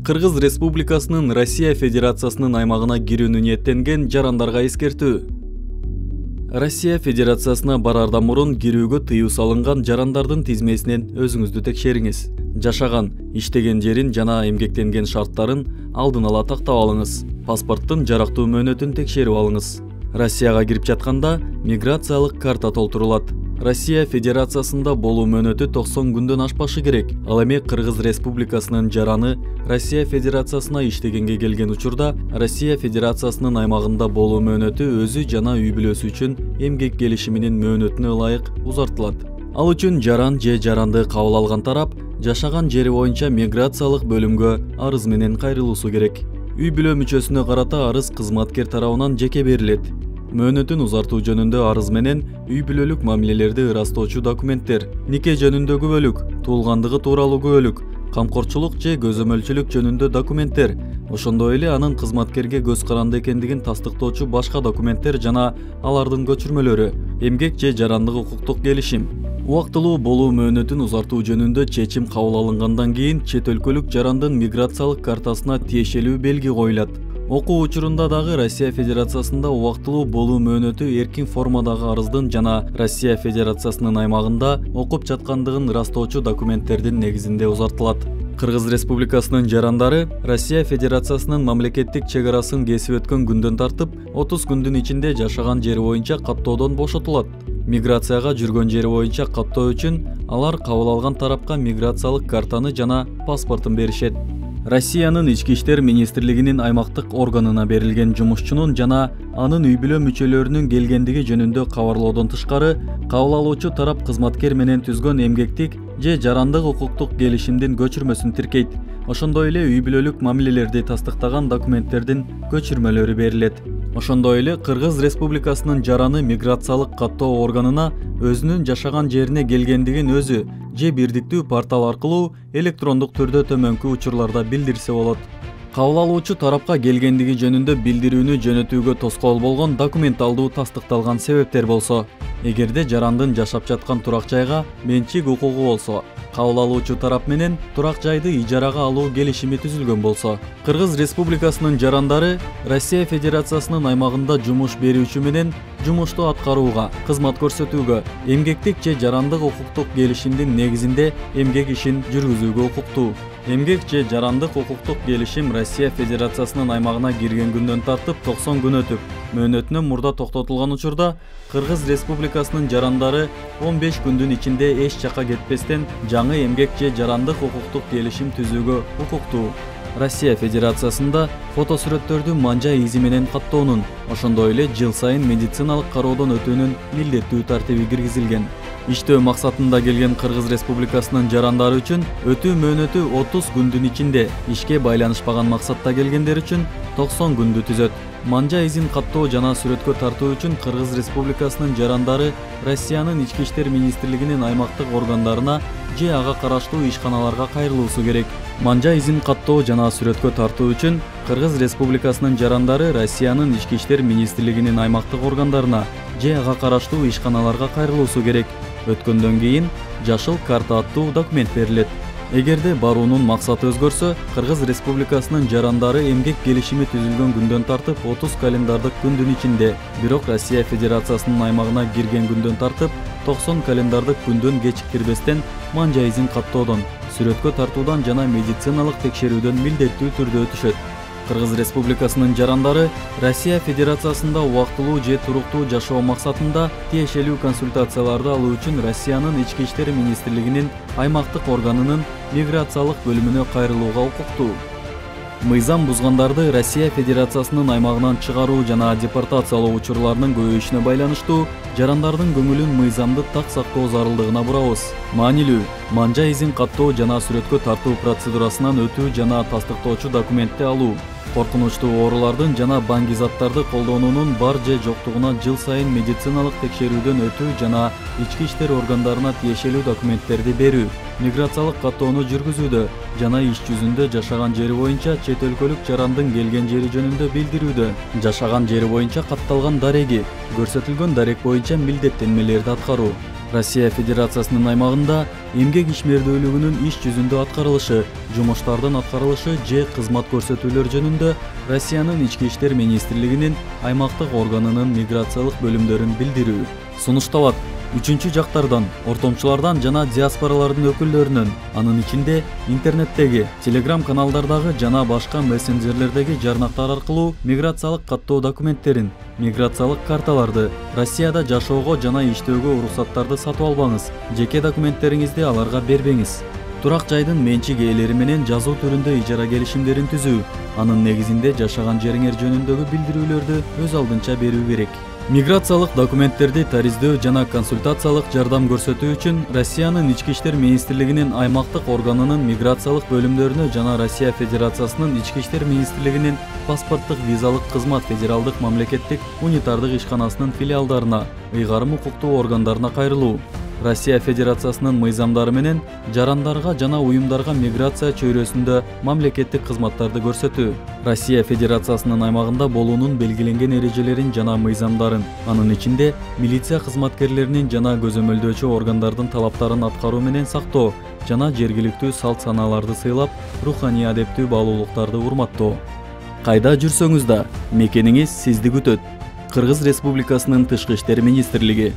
Кыргыз Республикасынын Россия Федерациясынын аймагына кирүүнү ниеттенген жарандарга эскертүү. Россия Федерациясына барардан мурун кирүүгө тыюу салынган жарандардын тизмесинен өзүңүздү текшериңиз. Жашаган, иштеген жерин жана эмгектенген шарттарын алдын ала тактап алыңыз. Паспорттун жарактуу мөөнөтүн текшерип алыңыз. Россияга кирип жатканда миграциялык карта толтурулат. Россия Федерациясында болуу мөөнөтү 90 күндөн ашпашы керек. Ал эми Кыргыз Республикасынын жараны Россия Федерациясына иштегенге келген учурда Россия Федерациясынын аймагында болуу мөөнөтү өзү жана үй бүлөсү үчүн эмгек келишиминин мөөнөтүнө ылайык узартылат. Ал үчүн жаран же жаранды кабыл алган тарап жашаган жери боюнча миграциялык бөлүмгө арыз менен кайрылуусу керек. Үй бүлө мүчөсүнө карата арыз кызматкер тарабынан жеке берилет. Мөөнөтүн узартуу жөнүндө арыз менен үй бүлөлүк мамилелерди ырастоочу документтер, нике жөнүндөгү бөлүк, туулгандыгы тууралуу күбөлүк, камкорчулук же көзөмөлчүлүк жөнүндө документтер, ошондой эле анын кызматкерге көз каранды экендигин тастыктоочу башка документтер жана алардын көчүрмөлөрү, эмгек же жарандык укуктук келишим. Убактылуу болуу мөөнөтүн узартуу жөнүндө чечим кабыл алынгандан кийин чет өлкөлүк жарандын миграциялык картасына тиешелүү белги коюлат. Окуу учурунда дагы Россия Федерациясында убактылуу болуу мөөнөтү эркин формадагы арыздын жана Россия Федерациясынын аймагында окуп жаткандыгын ырастоочу документтердин негизинде узартылат. Кыргыз Республикасынын жарандары Россия Федерациясынын мамлекеттик чек арасын кесип өткөн күндөн тартып 30 күндүн ичинде жашаган жери боюнча каттоодон бошотулат. Миграцияга жүргөн жери боюнча каттоо үчүн алар кабыл алган тарапка миграциялык картаны жана паспортун беришет. Россиянын Ички иштер министрлигинин аймактык органына берилген жумушчунун жана анын үй бүлө мүчөлөрүнүн келгендиги жөнүндө кабарлоодон тышкары, кабыл алуучу тарап кызматкер менен түзгөн эмгектик же жарандык укуктук келишимдин көчүрмөсүн тиркейт. Ошондой эле үй бүлөлүк мамилелерди тастыктаган документтердин көчүрмөлөрү берилет. Ошондой эле Кыргыз Республикасынын жараны миграциялык каттоо органына өзүнүн жашаган жерине келгендигин өзү же бирдиктүү портал аркылуу электрондук түрдө төмөнкү учурларда билдирсе болот. Кабыл алуучу тарапка келгендиги жөнүндө билдирүүнү жөнөтүүгө тоскоол болгон документалдуу тастыкталган себептер болсо, эгерде жарандын жашап жаткан турак жайга менчик укугу болсо, кабыл алуучу тарап менен турак жайды ижарага алуу келишими түзүлгөн болсо, Кыргыз Республикасынын жарандары Россия Федерациясынын аймагында жумуш берүүчү менен жумушту аткарууга, кызмат көрсөтүүгө, эмгектик же жарандык укуктук келишимдин негизинде эмгек ишин жүргүзүүгө укуктуу. Эмгек же жарандык укуктук келишим Россия Федерациясынын аймагына кирген күндөн тартып 90 күн өтүп, мөөнөтүнөн мурда токтотулган учурда Кыргыз Республикасынын жарандары 15 күндүн ичинде эч жака кетпестен жаңы эмгек же жарандык укуктук келишим түзүүгө укуктуу. Россия Федерациясында фотосүрөттөрдү манжа изи менен каттоонун, ошондой эле жыл сайын медициналык кароодон өтүүнүн милдеттүү тартиби киргизилген. Иштөө максатында келген Кыргыз Республикасынын жарандары үчүн өтүү мөөнөтү 30 күндүн ичинде, ишке байланышпаган максатта келгендер үчүн 90 күндү түзөт. Манжа изин каттоо жана сүрөткө тартуу үчүн Кыргыз Республикасынын жарандары Россиянын Ички иштер министрлигинин аймактык органдарына же ага караштуу ишканаларга кайрылуусу керек. Манжа изин каттоо жана сүрөткө тартуу үчүн Кыргыз Республикасынын жарандары Россиянын Ички иштер министрлигинин аймактык органдарына же ага караштуу ишканаларга кайрылуусу керек. Өткөндөн кийин жашыл карта аттуу документ берилет. Эгерде баруунун максаты өзгөрсө, Кыргыз Республикасынын жарандары эмгек келишими түзүлгөн күндөн тартып 30 календардык күндүн ичинде, бирок Россия Федерациясынын аймагына кирген күндөн тартып 90 календардык күндөн кечиктирбестен манжа изин каттоодон, сүрөткө тартуудан жана медициналык текшерүүдөн милдеттүү түрдө өтүшөт. Кыргыз Республикасынын жарандары Россия Федерациясында убактылуу же туруктуу жашоо максатында тиешелүү консультацияларды алуу үчүн Россиянын Ички иштер министрлигинин аймактык органынын миграциялык бөлүмүнө кайрылууга укуктуу. Мыйзам бузгандарды Россия Федерациясынын аймагынан чыгаруу жана депортациялоо учурларынын көбөйүшүнө байланыштуу жарандардын көңүлүн мыйзамды так сактоо зарылдыгына бурабыз. Маанилүү, манжа изин каттоо жана сүрөткө тартуу процедурасынан өтүү жана тастыктоочу документти алуу, коркунучтуу оорулардын жана баңги-заттарды колдонуунун бар же жоктугуна жыл сайын медициналык текшерүүдөн өтүү жана ички иштер органдарына тиешелүү документтерди берүү, миграциялык каттоону жүргүзүүдө жана иш жүзүндө жашаган жери боюнча чет өлкөлүк жарандын келген жери жөнүндө билдирүүдө, жашаган жери боюнча катталган дареги, көрсөтүлгөн дарек боюнча милдеттенмелерди аткаруу, Россия Федерациясынын аймагында эмгек ишмердүүлүгүнүн иш жүзүндө аткарылышы, жумуштардын аткарылышы же кызмат көрсөтүүлөр жөнүндө Россиянын Ички иштер министрлигинин аймактык органынын миграциялык бөлүмдөрүн билдирүү сунушталат. Үчүнчү жактардан, ортомчулардан жана диаспоралардын өкүлдөрүнөн, анын ичинде интернеттеги, телеграм каналдардагы жана башка мессенджерлердеги жарнактар аркылуу миграциялык каттоо документтерин, миграциялык карталарды, Россияда жашоого жана иштөөгө уруксаттарды сатып албаңыз, жеке документтериңизди аларга бербеңиз. Турак жайдын менчик ээлери менен жазуу түрүндө ижара келишимдерин түзүү, анын негизинде жашаган жериңер жөнүндөгү билдирүүлөрдү өз алдынча берүү керек. Миграциялык документтерди тариздөө жана консультациялык жардам көрсөтүү үчүн Россиянын Ички иштер министрлигинин аймактык органынын миграциялык бөлүмдөрүнө жана Россия Федерациясынын Ички иштер министрлигинин паспорттук визалык кызмат федералдык мамлекеттик унитардык ишканасынын филиалдарына, ыйгарым укуктуу органдарына кайрылуу. Россия Федерациясынын мыйзамдары менен жарандарга жана уюмдарга миграция чөйрөсүндө мамлекеттик кызматтарды көрсөтүү. Россия Федерациясынын аймагында болуунун белгиленген эрежелерин жана мыйзамдарын, анын ичинде милиция кызматкерлеринин жана көзөмөлдөөчү органдардын талаптарын аткаруу менен сактоо жана жергиликтүү салт санааларды сыйлап, руханий адептүү баалуулуктарды урматтоо. Кайда жүрсөңүз да мекениңиз сизди күтөт. Кыргыз Республикасынын Тышкы иштер министрлиги.